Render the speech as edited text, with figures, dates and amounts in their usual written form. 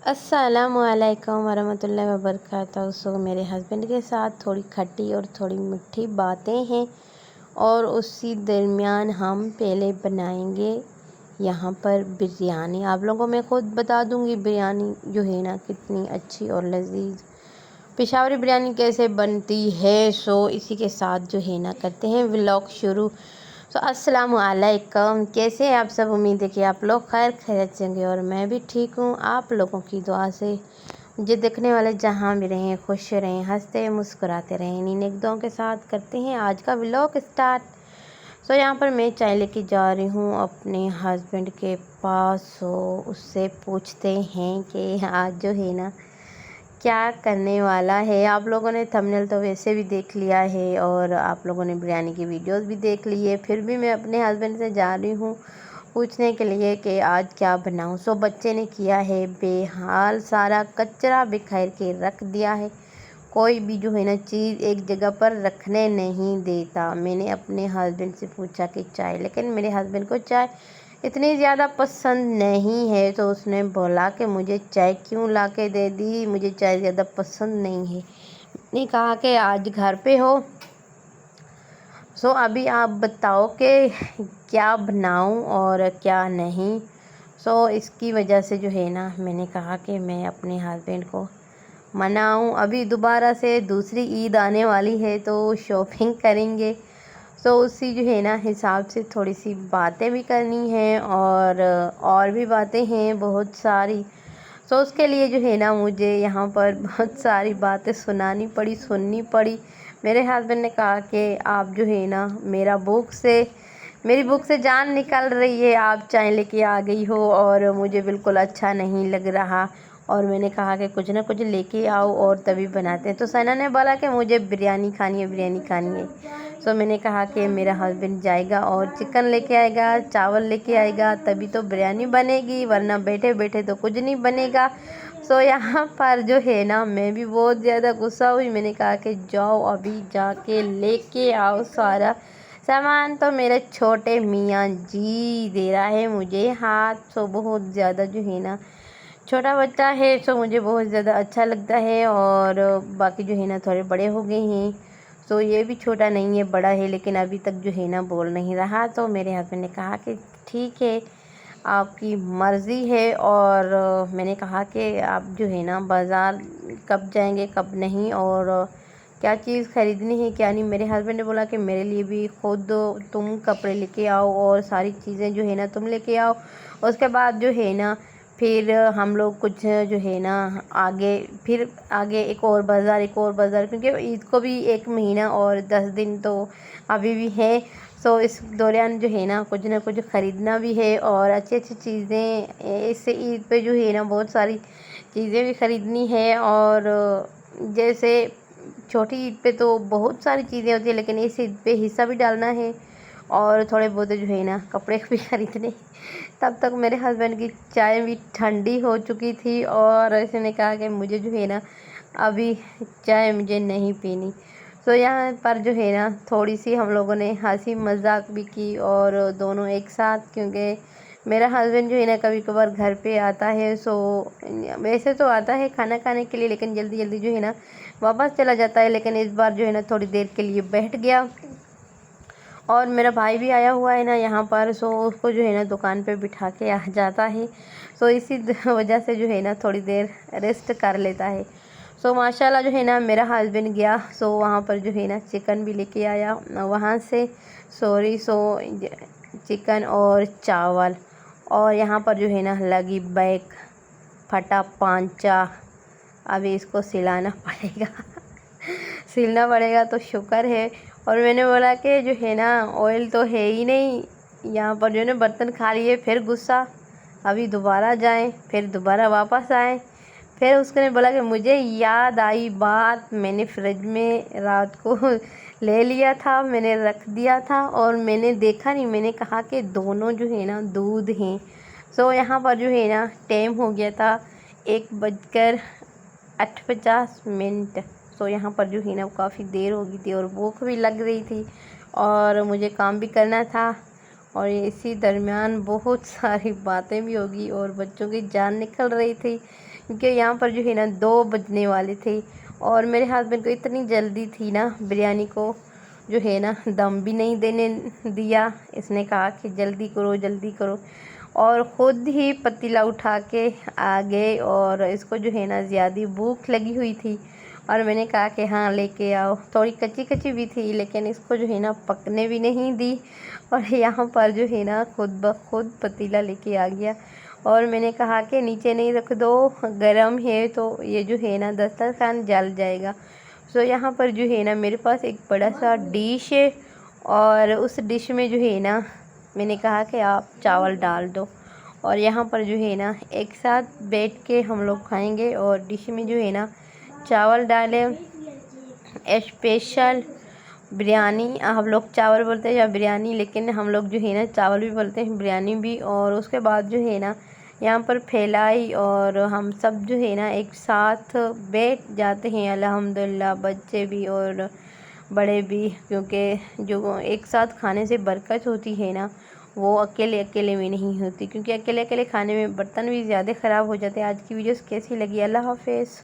अस्सलामु अलैकुम वरहमतुल्लाहि वबरकातुहू। सो मेरे हस्बैंड के साथ थोड़ी खट्टी और थोड़ी मीठी बातें हैं और उसी दरमियान हम पहले बनाएंगे यहाँ पर बिरयानी। आप लोगों को मैं ख़ुद बता दूँगी बिरयानी जो है ना कितनी अच्छी और लजीज पेशावरी बिरयानी कैसे बनती है। सो इसी के साथ जो है ना करते हैं व्लॉग शुरू। तो अस्सलामु अलैकुम, कैसे हैं आप सब? उम्मीद है कि आप लोग खैर खैरियत से होंगे और मैं भी ठीक हूँ। आप लोगों की दुआ से मुझे देखने वाले जहाँ भी रहें खुश रहें, हंसते मुस्कुराते रहें। इन्हीं नेक दुआओं के साथ करते हैं आज का व्लॉग स्टार्ट। तो यहाँ पर मैं चाय लेके जा रही हूँ अपने हस्बैंड के पास। उससे पूछते हैं कि आज जो है ना क्या करने वाला है। आप लोगों ने थंबनेल तो वैसे भी देख लिया है और आप लोगों ने बिरयानी की वीडियोस भी देख ली है, फिर भी मैं अपने हस्बैंड से जा रही हूँ पूछने के लिए कि आज क्या बनाऊँ। सो बच्चे ने किया है बेहाल, सारा कचरा बिखेर के रख दिया है। कोई भी जो है ना चीज़ एक जगह पर रखने नहीं देता। मैंने अपने हस्बैंड से पूछा कि चाय, लेकिन मेरे हस्बैंड को चाय इतनी ज़्यादा पसंद नहीं है। तो उसने बोला कि मुझे चाय क्यों ला के दे दी, मुझे चाय ज़्यादा पसंद नहीं है। मैंने कहा कि आज घर पे हो, सो अभी आप बताओ कि क्या बनाऊं और क्या नहीं। सो इसकी वजह से जो है ना मैंने कहा कि मैं अपने हस्बैंड को मनाऊं। अभी दोबारा से दूसरी ईद आने वाली है तो शॉपिंग करेंगे। सो उसी जो है ना हिसाब से थोड़ी सी बातें भी करनी है और भी बातें हैं बहुत सारी। सो उसके लिए जो है ना मुझे यहाँ पर बहुत सारी बातें सुननी पड़ी। मेरे हस्बैंड ने कहा कि आप जो है ना मेरी बुक से जान निकल रही है, आप चाय लेके आ गई हो और मुझे बिल्कुल अच्छा नहीं लग रहा। और मैंने कहा कि कुछ ना कुछ लेके आओ और तभी बनाते हैं। तो सना ने बोला कि मुझे बिरयानी खानी है। सो मैंने कहा कि मेरा हस्बैंड जाएगा और चिकन लेके आएगा, चावल लेके आएगा, तभी तो बिरयानी बनेगी, वरना बैठे बैठे तो कुछ नहीं बनेगा। सो यहाँ पर जो है ना मैं भी बहुत ज़्यादा गुस्सा हुई। मैंने कहा कि जाओ अभी जाके लेके आओ सारा सामान। तो मेरे छोटे मियाँ जी दे रहा है मुझे हाथ। सो बहुत ज़्यादा जो है ना छोटा बच्चा है, सो मुझे बहुत ज़्यादा अच्छा लगता है। और बाकी जो है ना थोड़े बड़े हो गए हैं। सो ये भी छोटा नहीं है, बड़ा है, लेकिन अभी तक जो है ना बोल नहीं रहा। तो मेरे हस्बैंड ने कहा कि ठीक है आपकी मर्ज़ी है। और मैंने कहा कि आप जो है ना बाज़ार कब जाएंगे कब नहीं और क्या चीज़ ख़रीदनी है क्या नहीं। मेरे हस्बैंड ने बोला कि मेरे लिए भी खुद तुम कपड़े लेके आओ और सारी चीज़ें जो है ना तुम लेके आओ। उसके बाद जो है ना फिर हम लोग कुछ जो है ना आगे एक और बाज़ार, क्योंकि ईद को भी 1 महीना और 10 दिन तो अभी भी है। सो इस दौरान जो है ना कुछ ख़रीदना भी है और अच्छी चीज़ें इससे ईद पे जो है ना बहुत सारी चीज़ें भी ख़रीदनी है। और जैसे छोटी ईद पे तो बहुत सारी चीज़ें होती है, लेकिन इस ईद पे हिस्सा भी डालना है और थोड़े बहुत जो है ना कपड़े भी ख़रीदने। तब तक मेरे हस्बैंड की चाय भी ठंडी हो चुकी थी और इसने कहा कि मुझे जो है ना अभी चाय मुझे नहीं पीनी। तो यहाँ पर जो है ना थोड़ी सी हम लोगों ने हंसी मजाक भी की और दोनों एक साथ, क्योंकि मेरा हस्बैंड जो है ना कभी कभार घर पे आता है। सो वैसे तो आता है खाना खाने के लिए, लेकिन जल्दी जल्दी जो है ना वापस चला जाता है। लेकिन इस बार जो है ना थोड़ी देर के लिए बैठ गया। और मेरा भाई भी आया हुआ है ना यहाँ पर। सो उसको जो है ना दुकान पे बिठा के आ जाता है। सो इसी वजह से जो है ना थोड़ी देर रेस्ट कर लेता है। सो माशाल्लाह जो है ना मेरा हस्बैंड गया, सो वहाँ पर जो है ना चिकन भी लेके आया वहाँ से। चिकन और चावल। और यहाँ पर जो है ना लगी बैग फटा पांचा, अभी इसको सिलाना पड़ेगा सिलना पड़ेगा तो शुक्र है। और मैंने बोला कि जो है ना ऑयल तो है ही नहीं, यहाँ पर जो है ना बर्तन खाली है। फिर गुस्सा, अभी दोबारा जाएं, फिर दोबारा वापस आएं। फिर उसने बोला कि मुझे याद आई बात, मैंने फ्रिज में रात को ले लिया था, मैंने रख दिया था और मैंने देखा नहीं। मैंने कहा कि दोनों जो है ना दूध हैं। सो यहाँ पर जो है ना टाइम हो गया था 1:58। सो यहाँ पर जो है ना काफ़ी देर हो गई थी और भूख भी लग रही थी और मुझे काम भी करना था। اور اسی درمیان بہت ساری باتیں بھی ہوگی اور بچوں کی جان نکل رہی تھی، کیونکہ یہاں پر جو ہے نا 2 بجنے والے تھے اور میرے ہسبینڈ کو اتنی جلدی تھی نا، بریانی کو جو ہے نا دم بھی نہیں دینے دیا۔ اس نے کہا کہ جلدی کرو جلدی کرو، اور خود ہی پتیلا اٹھا کے آ گئے، اور اس کو جو ہے نا زیادہ بھوک لگی ہوئی تھی، اور میں نے کہا کہ ہاں لے کے آؤ۔ تھوڑی کچی کچی بھی تھی لیکن اس کو جو ہے نا پکنے بھی نہیں دی، اور یہاں پر جو ہے نا خود بخود پتیلا لے کے آ گیا، اور میں نے کہا کہ نیچے نہیں رکھ دو، گرم ہے تو یہ جو ہے نا دسترخوان جل جائے گا۔ سو یہاں پر جو ہے نا میرے پاس ایک بڑا سا ڈش ہے، اور اس ڈش میں جو ہے نا میں نے کہا کہ آپ چاول ڈال دو، اور یہاں پر جو ہے نا ایک ساتھ بیٹھ کے ہم لوگ کھائیں گے، اور ڈش میں جو ہے نا چاول ڈالیں، اسپیشل بریانی۔ ہم لوگ چاول بولتے ہیں یا بریانی، لیکن ہم لوگ جو ہے نا چاول بھی بولتے ہیں بریانی بھی۔ اور اس کے بعد جو ہے نا یہاں پر پھیلائی، اور ہم سب جو ہے نا ایک ساتھ بیٹھ جاتے ہیں الحمدللہ، بچے بھی اور بڑے بھی، کیونکہ جو ایک ساتھ کھانے سے برکت ہوتی ہے نا وہ اکیلے اکیلے میں نہیں ہوتی، کیونکہ اکیلے اکیلے کھانے میں برتن بھی زیادہ خراب ہو جاتے ہیں۔ آج کی ویڈیوز کیسی لگی؟ اللہ حافظ۔